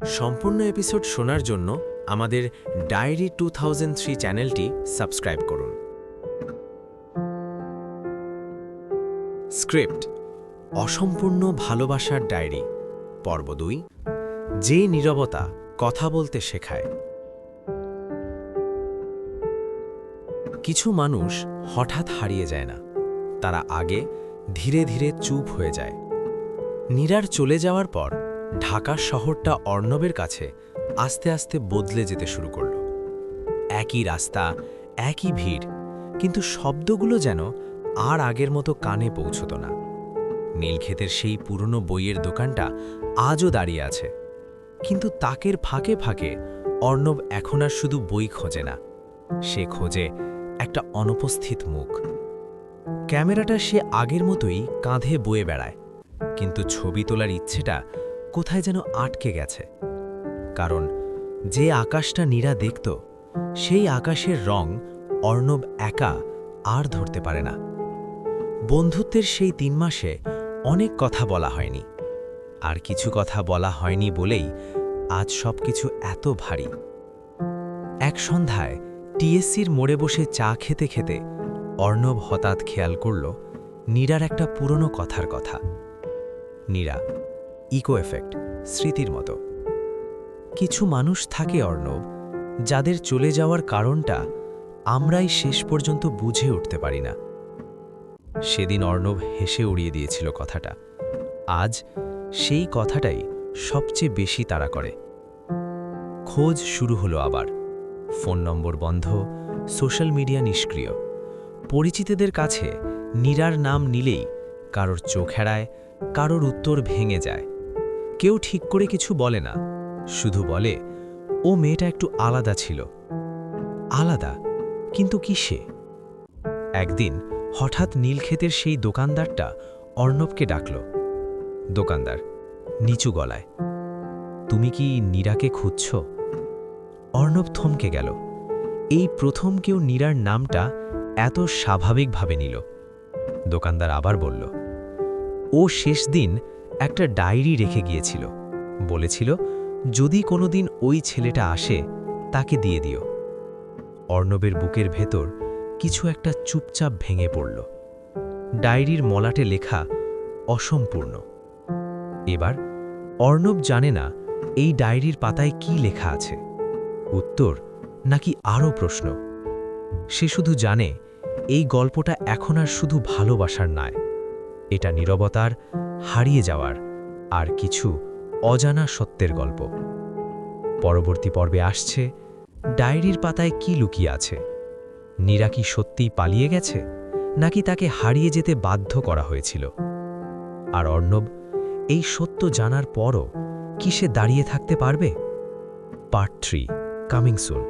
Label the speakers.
Speaker 1: সম্পূর্ণ এপিসোড শোনার জন্য আমাদের ডায়েরি 2003 চ্যানেলটি সাবস্ক্রাইব করুন। স্ক্রিপ্ট: অসম্পূর্ণ ভালোবাসার ডায়েরি, পর্ব 2, যে নীরবতা কথা বলতে শেখায়। কিছু মানুষ হঠাৎ হারিয়ে যায় না, তারা আগে ধীরে ধীরে চুপ হয়ে যায়। নীরার চলে যাওয়ার পর ঢাকা শহরটা অর্ণবের কাছে আস্তে আস্তে বদলে যেতে শুরু করল। একই রাস্তা, একই ভিড়, কিন্তু শব্দগুলো যেন আর আগের মতো কানে পৌঁছত না। নীলক্ষেতের সেই পুরনো বইয়ের দোকানটা আজও দাঁড়িয়ে আছে, কিন্তু তাকের ফাঁকে ফাঁকে অর্ণব এখন আর শুধু বই খোঁজে না, সে খোঁজে একটা অনুপস্থিত মুখ। ক্যামেরাটা সে আগের মতোই কাঁধে বয়ে বেড়ায়, কিন্তু ছবি তোলার ইচ্ছেটা কোথায় যেন আটকে গেছে। কারণ যে আকাশটা নীরা দেখত, সেই আকাশের রং অর্ণব একা আর ধরতে পারে না। বন্ধুত্বের সেই 3 মাসে অনেক কথা বলা হয়নি, আর কিছু কথা বলা হয়নি বলেই আজ সবকিছু এত ভারী। এক সন্ধ্যায় টিএসসির মোড়ে বসে চা খেতে খেতে অর্ণব হঠাৎ খেয়াল করল নীরার একটা পুরনো কথার কথা। নীরা, ইকো এফেক্ট, স্মৃতির মতো। কিছু মানুষ থাকে অর্ণব, যাদের চলে যাওয়ার কারণটা আমরাই শেষ পর্যন্ত বুঝে উঠতে পারি না। সেদিন অর্ণব হেসে উড়িয়ে দিয়েছিল কথাটা, আজ সেই কথাটাই সবচেয়ে বেশি তাড়া করে। খোঁজ শুরু হলো আবার। ফোন নম্বর বন্ধ, সোশ্যাল মিডিয়া নিষ্ক্রিয়। পরিচিতদের কাছে নীরার নাম নিলেই কারোর চোখ এড়ায়, কারোর উত্তর ভেঙে যায়। কেউ ঠিক করে কিছু বলে না, শুধু বলে ও মেয়েটা একটু আলাদা ছিল। আলাদা, কিন্তু কি সে? একদিন হঠাৎ নীলক্ষেতের সেই দোকানদারটা অর্ণবকে ডাকল। দোকানদার নিচু গলায়, তুমি কি নীরাকে খুঁজছ? অর্ণব থমকে গেল। এই প্রথম কেউ নীরার নামটা এত স্বাভাবিকভাবে নিল। দোকানদার আবার বলল, ও শেষ দিন একটা ডায়েরি রেখে গিয়েছিল, বলেছিল যদি কোনোদিন ওই ছেলেটা আসে তাকে দিয়ে দিও। অর্ণবের বুকের ভেতর কিছু একটা চুপচাপ ভেঙে পড়ল। ডায়েরির মলাটে লেখা অসম্পূর্ণ। এবার অর্ণব জানে না এই ডায়েরির পাতায় কি লেখা আছে, উত্তর নাকি আরও প্রশ্ন। সে শুধু জানে এই গল্পটা এখন আর শুধু ভালোবাসার নয়, এটা নীরবতার, হারিয়ে যাওয়ার আর কিছু অজানা সত্যের গল্প। পরবর্তী পর্বে আসছে ডায়েরির পাতায় কি লুকিয়ে আছে। নীরা কি সত্যিই পালিয়ে গেছে, নাকি তাকে হারিয়ে যেতে বাধ্য করা হয়েছিল? আর অর্ণব এই সত্য জানার পরও কি সে দাঁড়িয়ে থাকতে পারবে? Part 3 coming soon.